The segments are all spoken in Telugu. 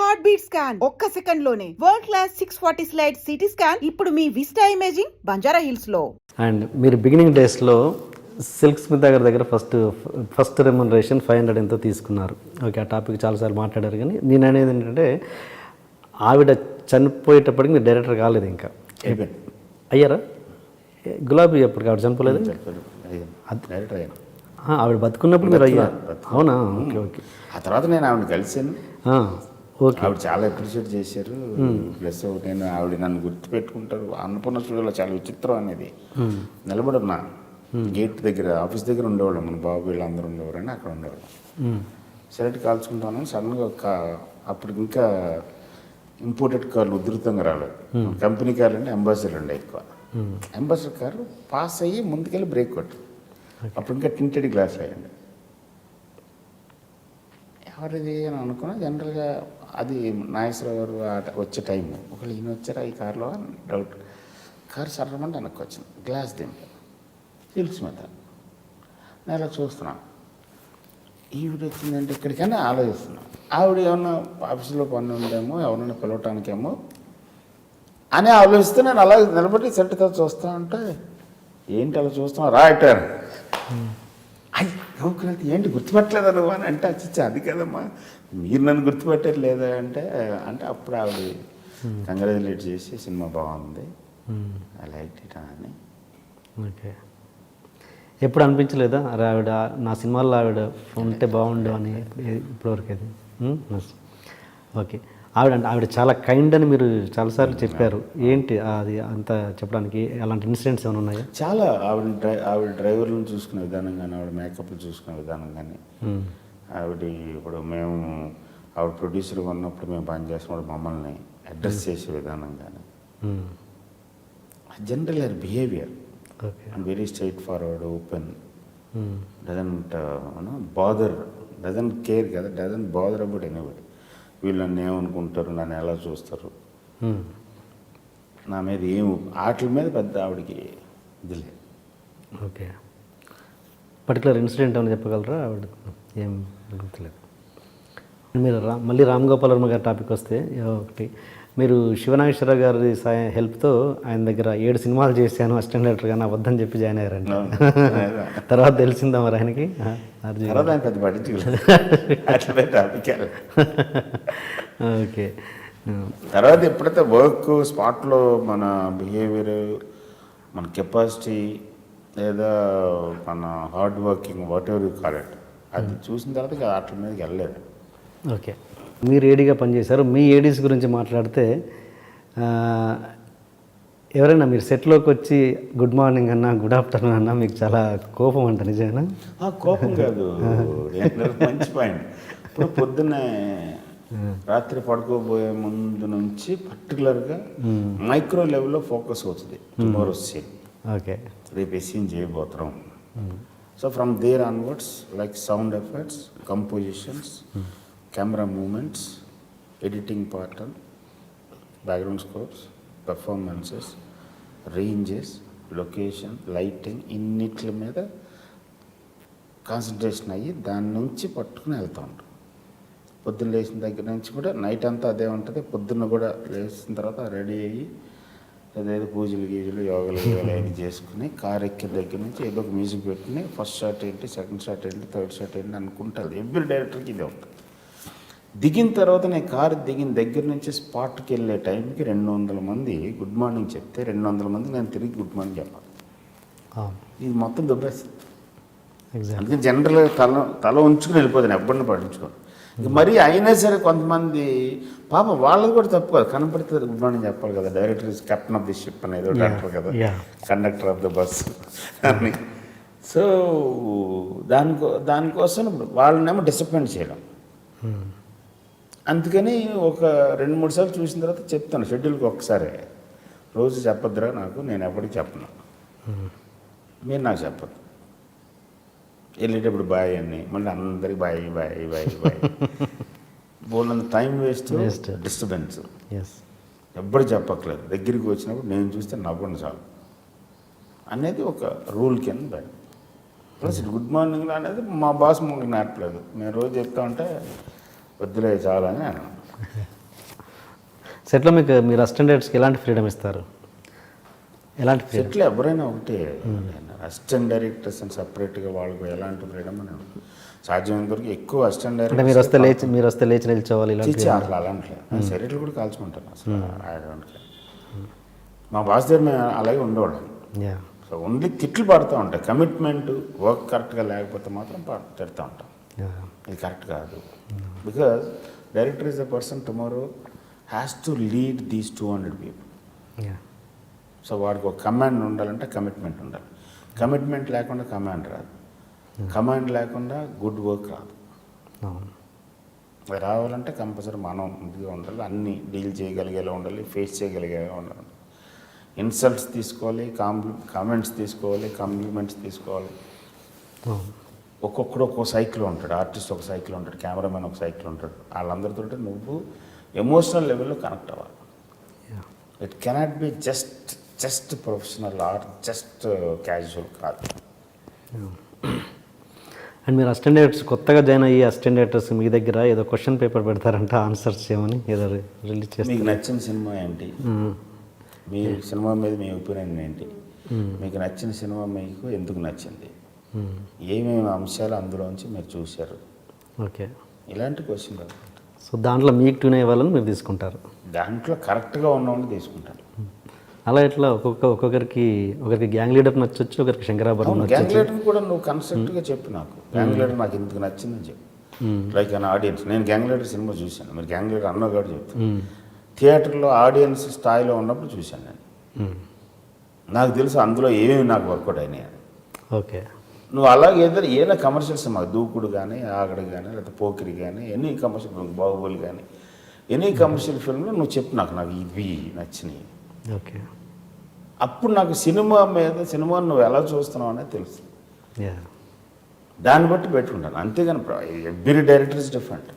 హార్ట్ బీట్ స్కాన్ ఒక్క సెకండ్ లోనే world class 640 slide CT scan ఇప్పుడు మీ విస్టా ఇమేజింగ్ బంజారా హిల్స్ లో. అండ్ మీరు బిగినింగ్ డేస్లో సిల్క్ స్మిత్ దగ్గర ఫస్ట్ రెమ్యునరేషన్ 500 ఎంతో తీసుకున్నారు. ఓకే, ఆ టాపిక్ చాలాసార్లు మాట్లాడారు. కానీ నేను అనేది ఏంటంటే ఆవిడ చనిపోయేటప్పటికి మీరు డైరెక్టర్ కాలేదు, ఇంకా అయ్యారా? గులాబీ అప్పటికి ఆవిడ చనిపోలేదు, డైరెక్టర్ అయ్యాను. ఆవిడ బతుకున్నప్పుడు మీరు అయ్యారు? అవునా? Okay okay. ఆ తర్వాత నేను ఆవిడ కలిసాను. ఓకే, ఆవిడ చాలా అప్రిషియేట్ చేశారు. ప్లస్ నేను ఆవిడ నన్ను గుర్తుపెట్టుకుంటారు. అన్నపూర్ణ స్టూడియోలో చాలా విచిత్రం అనేది, నిలబడున్నా గేట్ దగ్గర ఆఫీస్ దగ్గర ఉండేవాళ్ళు, మన బాబు వీళ్ళందరూ ఉండేవారు అని అక్కడ ఉండేవాళ్ళు. సిగరెట్ కాల్చుకుంటాను. సడన్గా అప్పటికి ఇంకా ఇంపోర్టెడ్ కార్లు ఉధృతంగా రాలేదు. కంపెనీ కార్లు అంటే అంబాసిడర్ ఉండే ఎక్కువ. అంబాసిడర్ కారు పాస్ అయ్యి ముందుకెళ్ళి బ్రేక్ కొట్టు. అప్పుడు ఇంకా టింటెడ్ గ్లాస్ అయ్యండి. ఎవరిది అని అనుకున్నా. జనరల్గా అది నాగేశ్వరరావు గారు వచ్చే టైం. ఒకళ్ళు ఈయన వచ్చారా ఈ కారులో అని డౌట్. కారు సర్రమంటే వెనక్కి వచ్చింది, గ్లాస్ దింపా సిల్క్ స్మిత్. నేను ఇలా చూస్తున్నాను, ఈవిడ వచ్చిందంటే ఇక్కడికైనా ఆలోచిస్తున్నాను. ఆవిడ ఏమన్నా ఆఫీసులో పని ఉందేమో, ఎవరైనా పిలవటానికేమో అని ఆలోచిస్తే నేను అలా నిలబడి సెట్తో చూస్తా ఉంటే, ఏంటి అలా చూస్తున్నా రాయటారు. అయ్యి ఏంటి గుర్తుపట్టలేదా నువ్వు అని అంటే, అచ్చా అది కదమ్మా మీరు నన్ను గుర్తుపెట్టారు లేదా అంటే అప్పుడు ఆవిడ కంగ్రాచులేట్ చేసి సినిమా బాగుంది, ఐ లైక్ ఇట్ అని. ఓకే, ఎప్పుడు అనిపించలేదా అరే ఆవిడ నా సినిమాల్లో ఆవిడ ఉంటే బాగుండు అని ఇప్పటివరకు? అది ఓకే. ఆవిడ చాలా కైండ్ అని మీరు చాలాసార్లు చెప్పారు. ఏంటి అది అంత చెప్పడానికి? అలాంటి ఇన్సిడెంట్స్ ఏమైనా ఉన్నాయా? చాలా. ఆవిడ డ్రైవర్లను చూసుకునే విధానం కానీ, ఆవిడ మేకప్లు చూసుకునే విధానం కానీ, ఇప్పుడు ఆవిడ ప్రొడ్యూసర్గా ఉన్నప్పుడు మేము పని చేసినప్పుడు మమ్మల్ని అడ్రస్ చేసే విధానం కానీ, general her behaviour and very straight forward, open, doesn't care కదా, డజంట్ బాదర్ అబౌట్ ఎనీబడి. వీళ్ళు నన్ను ఏమనుకుంటారు, నన్ను ఎలా చూస్తారు, నా మీద వాటి మీద పెద్ద ఆవిడకి ఇది లేదు. ఓకే, పర్టికులర్ ఇన్సిడెంట్ ఏమైనా చెప్పగలరా? ఆవిడ ఏం గుర్తులేదు. మీరు మళ్ళీ రామ్ గోపాల్ వర్మ గారి టాపిక్ వస్తే, ఒకటి మీరు శివనాగేశ్వరరావు గారి హెల్ప్తో ఆయన దగ్గర 7 సినిమాలు చేశాను అసిస్టెంట్ డైరెక్టర్ గానీ అబద్ధం చెప్పి జాయిన్ అయ్యారండి. తర్వాత తెలిసిందా మరి ఆయనకి? ఓకే. తర్వాత ఎప్పుడైతే వర్క్ స్పాట్లో మన బిహేవియర్, మన కెపాసిటీ లేదా మన hard working what ever you call it, అది చూసిన తర్వాత వాటి మీదకి వెళ్ళలేదు. ఓకే, మీరు ఏడీగా పనిచేశారు. మీ ఏడీస్ గురించి మాట్లాడితే, ఎవరైనా మీరు సెట్లోకి వచ్చి గుడ్ మార్నింగ్ అన్నా, గుడ్ ఆఫ్టర్నూన్ అన్నా మీకు చాలా కోపం అంట, నిజమేనా? కోపం కాదు, మంచి పాయింట్. ఇప్పుడు పొద్దున్నే రాత్రి పడుకోబోయే ముందు నుంచి పర్టికులర్గా మైక్రో లెవెల్లో ఫోకస్ అవుతుంది. టుమారో సీన్, ఓకే, రేపు ఏ సీన్ చేయబోతున్నాం. So from there onwards like sound effects, compositions, camera movements, editing part, background scores, performances, ranges, location, lighting, ఇన్నిట్ల మీద కాన్సన్ట్రేషన్ అయ్యి దాని నుంచి పట్టుకుని వెళ్తూ ఉంటాం. పొద్దున్న లేచిన దగ్గర నుంచి కూడా నైట్ అంతా అదే ఉంటుంది. పొద్దున్న కూడా లేచిన తర్వాత రెడీ అయ్యి అదేదో పూజలు గీజలు యోగాలు అవి చేసుకుని కార్ ఎక్కిన దగ్గర నుంచి ఏదో ఒక మ్యూజిక్ పెట్టుకుని ఫస్ట్ షాట్ ఏంటి, సెకండ్ షాట్ ఏంటి, థర్డ్ షాట్ ఏంటి అనుకుంటారు. ఎవ్రీ డైరెక్టర్కి ఇదే ఉంటుంది. దిగిన తర్వాత నేను కారు దిగిన దగ్గర నుంచి స్పాట్కి వెళ్ళే టైంకి 200 మంది గుడ్ మార్నింగ్ చెప్తే 200 మంది నేను తిరిగి గుడ్ మార్నింగ్ చెప్పాలి. ఇది మొత్తం దుబ్బేస్తుంది. అందుకని జనరల్గా తల ఉంచుకుని వెళ్ళిపోతాను, ఎవ్వరిని పట్టించుకోను. ఇక మరీ అయినా సరే కొంతమంది పాప వాళ్ళది కూడా తప్పు కదా, కనపడితే గుడ్ మార్నింగ్ చెప్పాలి కదా. Director is captain of the ship అనేది ఒకటి అంటారు కదా, కండక్టర్ ఆఫ్ ద బస్ అని. సో దానికోసం వాళ్ళనేమో డిసప్పాయింట్ చేయడం. అందుకని ఒక 2-3 సార్లు చూసిన తర్వాత చెప్తాను షెడ్యూల్కి ఒకసారి, రోజు చెప్పొద్దురా నాకు, నేను ఎప్పటికి చెప్పను, మీరు నాకు చెప్పద్దు. వెళ్ళేటప్పుడు బాయ్ అని మళ్ళీ అందరికి బాయ్ బాయ్ బాయ్ బాయ్, బోల్డంత టైం వేస్ట్, డిస్టర్బెన్స్. ఎప్పుడు చెప్పట్లేదు. దగ్గరికి వచ్చినప్పుడు నేను చూస్తే నవ్వండి చాలు అనేది ఒక రూల్ కింద. ప్లస్ గుడ్ మార్నింగ్ అనేది మా బాస్ మాకు నేర్పలేదు. మేము రోజు చెప్తా ఉంటే వద్దులే చాలా అని అన్నాను. సెట్లో మీకు మీరు అసిస్టెంట్ డైరెక్టర్స్కి ఎలాంటి ఫ్రీడమ్ ఇస్తారు? ఎలాంటి ఫ్రీడమ్? సెట్లో ఎవరైనా ఒకటే, అసిస్టెంట్ డైరెక్టర్స్ అని సపరేట్గా వాళ్ళకు ఎలాంటి ఫ్రీడమ్ అని సాధ్యమైనంత వరకు ఎక్కువ అసిస్టెంట్ అంటే మీరు వస్తే లేచి నిల్చోవాలి ఇలాంటి అట్లా అలాంటి సెరెట్లు కూడా కాల్చుకుంటాను అసలు. మా బాస్ దగ్గర మేము అలాగే ఉండేవాళ్ళం. యా. సో ఓన్లీ తిట్లు పడుతూ ఉంటాయి. కమిట్మెంట్ వర్క్ కరెక్ట్గా లేకపోతే మాత్రం తిడుతూ ఉంటాం, ఇది కరెక్ట్ కాదు. Because director is the person tomorrow has to lead these 200 people. Yeah. So వాడికి ఒక కమాండ్ ఉండాలంటే కమిట్మెంట్ ఉండాలి. కమిట్మెంట్ లేకుండా కమాండ్ రాదు, కమాండ్ లేకుండా గుడ్ వర్క్ రాదు. అవును. అది రావాలంటే కంపల్సరీ మనం ఇదిగా ఉండాలి, అన్నీ డీల్ చేయగలిగేలా ఉండాలి, ఫేస్ చేయగలిగేలా ఉండాలి. ఇన్సల్ట్స్ తీసుకోవాలి, కామెంట్స్ తీసుకోవాలి, కాంప్లిమెంట్స్ తీసుకోవాలి. అవును. ఒక్కొక్కడు ఒక్కో సైకిల్ ఉంటాడు, ఆర్టిస్ట్ ఒక సైకిల్ ఉంటాడు, కెమెరామెన్ ఒక సైకిల్ ఉంటాడు. వాళ్ళందరితో నువ్వు ఎమోషనల్ లెవెల్లో కనెక్ట్ అవ్వాలి. Yeah. It cannot be just professional are just casual కాదు. అండ్ మీరు అసిస్టెంట్ డైరెక్టర్స్ కొత్తగా జాయిన్ అయ్యి అసిస్టెంట్ డైరెక్టర్స్ మీ దగ్గర ఏదో క్వశ్చన్ పేపర్ పెడతారంట, ఆన్సర్స్ చేయమని ఏదో రిలీజ్ చేస్తారు. మీకు నచ్చిన సినిమా ఏంటి, మీ సినిమా మీద మీ ఒపీనియన్ ఏంటి, మీకు నచ్చిన సినిమా మీకు ఎందుకు నచ్చింది, ఏమేమి అంశాలు అందులోంచి మీరు చూశారు, ఓకే. ఇలాంటి క్వశ్చన్ కాదు. సో దాంట్లో మీకు ట్యూన్ అయ్యే వాళ్ళని మీరు తీసుకుంటారు, దాంట్లో కరెక్ట్గా ఉన్నవాడిని తీసుకుంటారు. అలా ఎట్లా ఒకరికి గ్యాంగ్ లీడర్ నచ్చొచ్చు, ఒకరికి శంకరాభరణం గ్యాంగ్ నచ్చొచ్చు. లీడర్ కూడా నువ్వు కన్సెప్ట్గా చెప్పు, నాకు గ్యాంగ్ లీడర్ నాకు ఎందుకు నచ్చిందని చెప్పు. లైక్ అన్ ఆడియన్స్, నేను గ్యాంగ్ లీడర్ సినిమా చూశాను, మీరు గ్యాంగ్ లీడర్ అన్న కూడా చెప్తాను. థియేటర్లో ఆడియన్స్ స్థాయిలో ఉన్నప్పుడు చూశాను నేను. నాకు తెలుసు అందులో ఏమేమి నాకు వర్కౌట్ అయినాయి. ఓకే. నువ్వు అలాగే ఏదైనా కమర్షియల్ సినిమా, దూకుడు కానీ, ఆగడు కానీ, లేకపోతే పోకిరి కానీ, ఎనీ కమర్షియల్ ఫిల్మ్, బాహుబలి కానీ, ఎనీ కమర్షియల్ ఫిల్మ్లో నువ్వు చెప్పు నాకు ఇవి నచ్చినాయి. ఓకే. అప్పుడు నాకు సినిమా మీద సినిమాను నువ్వు ఎలా చూస్తున్నావు అనేది తెలుసు. యా. దాన్ని బట్టి పెట్టుకుంటాను, అంతేగాని every director is different.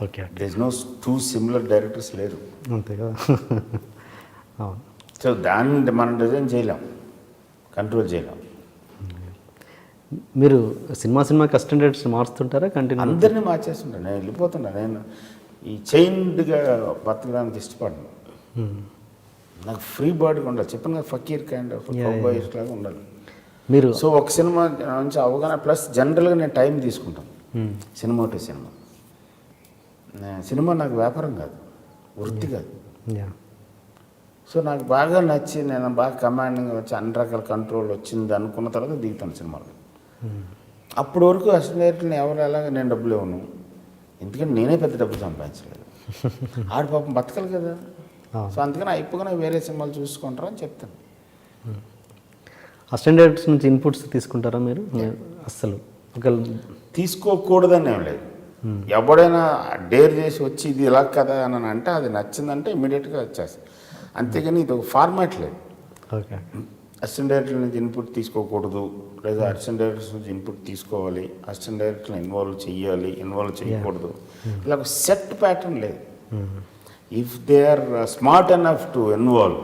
Okay. There is no 2 similar directors లేరు. అంతే కదా. అవును. సో దాన్ని మనం డిజైన్ చేయలేం, కంట్రోల్ చేయలేం. మీరు సినిమాకి అసిస్టెంట్ డైరెక్టర్స్ మారుస్తుంటారా కంటిన్యూ? అందరినీ మార్చేస్తుంటాను, నేను వెళ్ళిపోతున్నా. నేను ఈ చైన్డ్గా బతకడానికి ఇష్టపడను. నాకు ఫ్రీ బాడీగా ఉండాలి. చెప్పాను కదా, ఫకీర్ కైండ్ ఆఫ్ బాయ్స్ లాగా ఉండాలి మీరు. సో ఒక సినిమా నుంచి అవగాహన ప్లస్ జనరల్గా నేను టైం తీసుకుంటాను సినిమా టు సినిమా. సినిమా నాకు వ్యాపారం కాదు, వృత్తి కాదు. యా. సో నాకు బాగా నచ్చి నేను బాగా కమాండింగ్ వచ్చి అన్ని రకాల కంట్రోల్ వచ్చింది అనుకున్న తర్వాత దిగుతాను సినిమాలో. అప్పటి వరకు అసలు ఎవరు ఎలాగ నేను డబ్బులు ఇవ్వను, ఎందుకంటే నేనే పెద్ద డబ్బులు సంపాదించలేదు. ఆడు పాపం బతకాలి కదా. సో అందుకని అయిపోగానే వేరే సినిమాలు చూసుకుంటారా అని చెప్తాను. అసిస్టెంట్ డైరెక్టర్స్ నుంచి ఇన్పుట్స్ తీసుకుంటారా మీరు? అస్సలు తీసుకోకూడదని ఏం లేదు. ఎవడైనా డేర్ చేసి వచ్చి ఇది ఇలా కదా అని అంటే అది నచ్చిందంటే ఇమీడియట్గా వచ్చేస్తుంది, అంతేగాని ఇది ఒక ఫార్మాట్ లేదు. ఓకే. అసిస్టెంట్ డైరెక్టర్ నుంచి ఇన్పుట్ తీసుకోకూడదు, లేదా అసిస్టెంట్ డైరెక్టర్స్ నుంచి ఇన్పుట్ తీసుకోవాలి, అసిస్టెంట్ డైరెక్టర్ని ఇన్వాల్వ్ చేయాలి, ఇన్వాల్వ్ చేయకూడదు, ఇలా ఒక సెట్ ప్యాటర్న్ లేదు. If they are smart enough to involve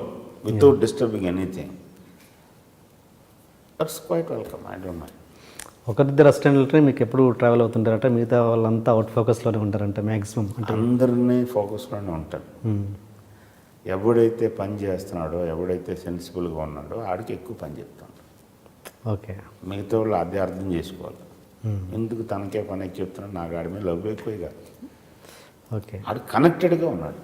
without disturbing anything, that's quite welcome. I don't mind. ఒకరిద్దరు అసిస్టెంట్లు మీకు ఎప్పుడు ట్రావెల్ అవుతుంటారట, మిగతా వాళ్ళంతా అవుట్ ఫోకస్లోనే ఉంటారంట మ్యాక్సిమం? అంటే అందరినీ ఫోకస్లోనే ఉంటారు. ఎవడైతే పని చేస్తున్నాడో, ఎవడైతే సెన్సిబుల్గా ఉన్నాడో ఆడికి ఎక్కువ పని చెప్తాడు. ఓకే. మిగతా వాళ్ళు అదే అర్థం చేసుకోవాలి. ఎందుకు తనకే పని చెప్తున్నాడు, నాకు ఆడి మీద లవ్ ఎక్కువ కాదు, ఓకే. ఆడు కనెక్టెడ్గా ఉన్నాడు.